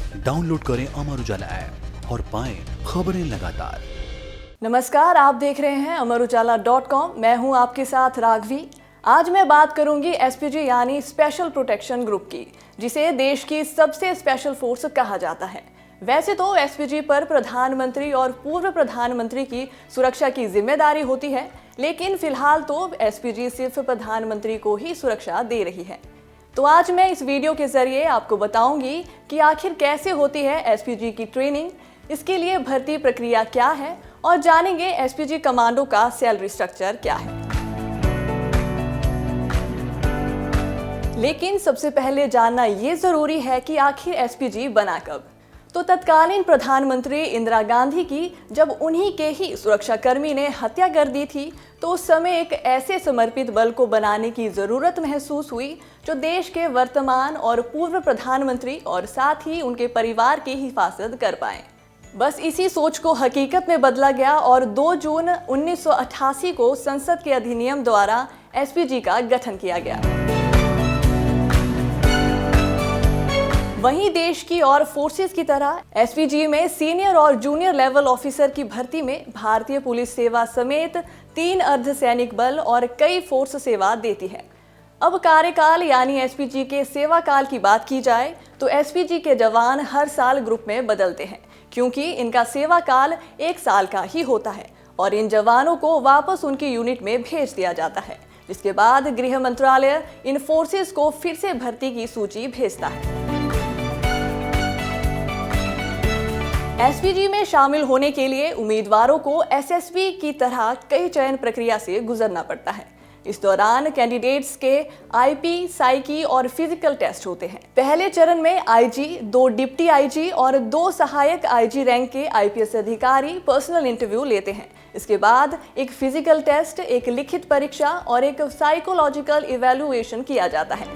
Download करें Amar Ujala app और पाएं खबरें लगातार। नमस्कार, आप देख रहे हैं amarujala.com। मैं हूं आपके साथ राघवी। आज मैं बात करूंगी एसपीजी यानी स्पेशल प्रोटेक्शन ग्रुप की, जिसे देश की सबसे स्पेशल फोर्स कहा जाता है। वैसे तो एसपीजी पर प्रधानमंत्री और पूर्व प्रधानमंत्री की सुरक्षा की जिम्मेदारी होती है, लेकिन फिलहाल तो एसपीजी सिर्फ प्रधानमंत्री को ही सुरक्षा दे रही है। तो आज मैं इस वीडियो के जरिए आपको बताऊंगी कि आखिर कैसे होती है एसपीजी की ट्रेनिंग, इसके लिए भर्ती प्रक्रिया क्या है और जानेंगे एसपीजी कमांडो का सैलरी स्ट्रक्चर क्या है। लेकिन सबसे पहले जानना ये जरूरी है कि आखिर एसपीजी बना कब। तो तत्कालीन प्रधानमंत्री इंदिरा गांधी की जब उन्हीं के ही सुरक्षाकर्मी ने हत्या कर दी थी, तो उस समय एक ऐसे समर्पित बल को बनाने की जरूरत महसूस हुई जो देश के वर्तमान और पूर्व प्रधानमंत्री और साथ ही उनके परिवार की हिफाजत कर पाए। बस इसी सोच को हकीकत में बदला गया और 2 जून 1988 को संसद के अधिनियम द्वारा एसपीजी का गठन किया गया। वहीं देश की और फोर्सेस की तरह एसपीजी में सीनियर और जूनियर लेवल ऑफिसर की भर्ती में भारतीय पुलिस सेवा समेत 3 अर्धसैनिक बल और कई फोर्स सेवा देती है। अब कार्यकाल यानी एसपीजी के सेवा काल की बात की जाए तो एसपीजी के जवान हर साल ग्रुप में बदलते हैं, क्योंकि इनका सेवा काल 1 साल का ही होता है और इन जवानों को वापस उनकी यूनिट में भेज दिया जाता है, जिसके बाद गृह मंत्रालय इन फोर्सेस को फिर से भर्ती की सूची भेजता है। एसपीजी में शामिल होने के लिए उम्मीदवारों को एसएसबी की तरह कई चयन प्रक्रिया से गुजरना पड़ता है। इस दौरान कैंडिडेट्स के आईपी, साइकी और फिजिकल टेस्ट होते हैं। पहले चरण में आईजी, 2 डिप्टी आईजी और 2 सहायक आईजी रैंक के आईपीएस अधिकारी पर्सनल इंटरव्यू लेते हैं। इसके बाद एक फिजिकल टेस्ट, एक लिखित परीक्षा और एक साइकोलॉजिकल इवैल्यूएशन किया जाता है।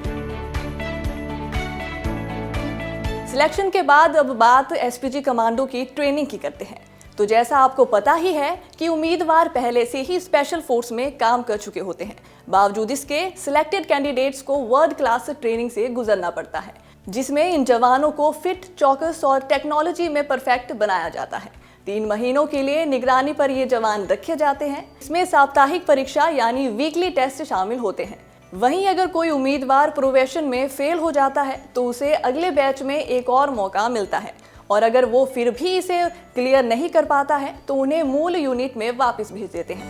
सिलेक्शन के बाद अब बात एसपीजी कमांडो की ट्रेनिंग की करते हैं। तो जैसा आपको पता ही है कि उम्मीदवार पहले से ही स्पेशल फोर्स में काम कर चुके होते हैं, बावजूद इसके सिलेक्टेड कैंडिडेट्स को वर्ल्ड क्लास ट्रेनिंग से गुजरना पड़ता है, जिसमें इन जवानों को फिट, चौकस और टेक्नोलॉजी में परफेक्ट बनाया जाता है। 3 महीनों के लिए निगरानी पर ये जवान रखे जाते हैं। इसमें साप्ताहिक परीक्षा यानी वीकली टेस्ट शामिल होते हैं। वहीं अगर कोई उम्मीदवार प्रोबेशन में फेल हो जाता है तो उसे अगले बैच में एक और मौका मिलता है, और अगर वो फिर भी इसे क्लियर नहीं कर पाता है तो उन्हें मूल यूनिट में वापस भेज देते हैं।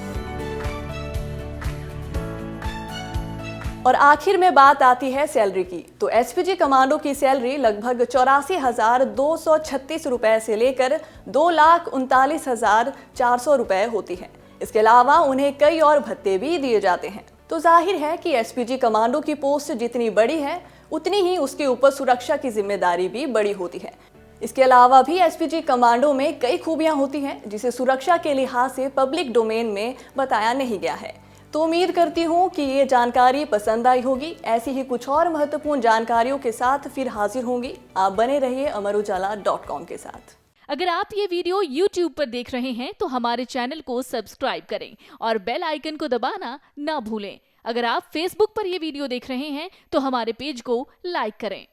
और आखिर में बात आती है सैलरी की। तो एसपीजी कमांडो की सैलरी लगभग 84,236 रुपए से लेकर 2,39,400 रुपए होती है। इसके अलावा उन्हें कई और भत्ते भी दिए जाते हैं। तो जाहिर है कि एसपीजी कमांडो की पोस्ट जितनी बड़ी है, उतनी ही उसके ऊपर सुरक्षा की जिम्मेदारी भी बड़ी होती है। इसके अलावा भी एसपीजी कमांडो में कई खूबियां होती हैं, जिसे सुरक्षा के लिहाज से पब्लिक डोमेन में बताया नहीं गया है। तो उम्मीद करती हूँ कि ये जानकारी पसंद आई होगी। ऐसी ही कुछ और महत्वपूर्ण जानकारियों के साथ फिर हाजिर होंगी। आप बने रहिए amarujala.com के साथ। अगर आप ये वीडियो YouTube पर देख रहे हैं तो हमारे चैनल को सब्सक्राइब करें और बेल आइकन को दबाना ना भूलें। अगर आप Facebook पर ये वीडियो देख रहे हैं तो हमारे पेज को लाइक करें।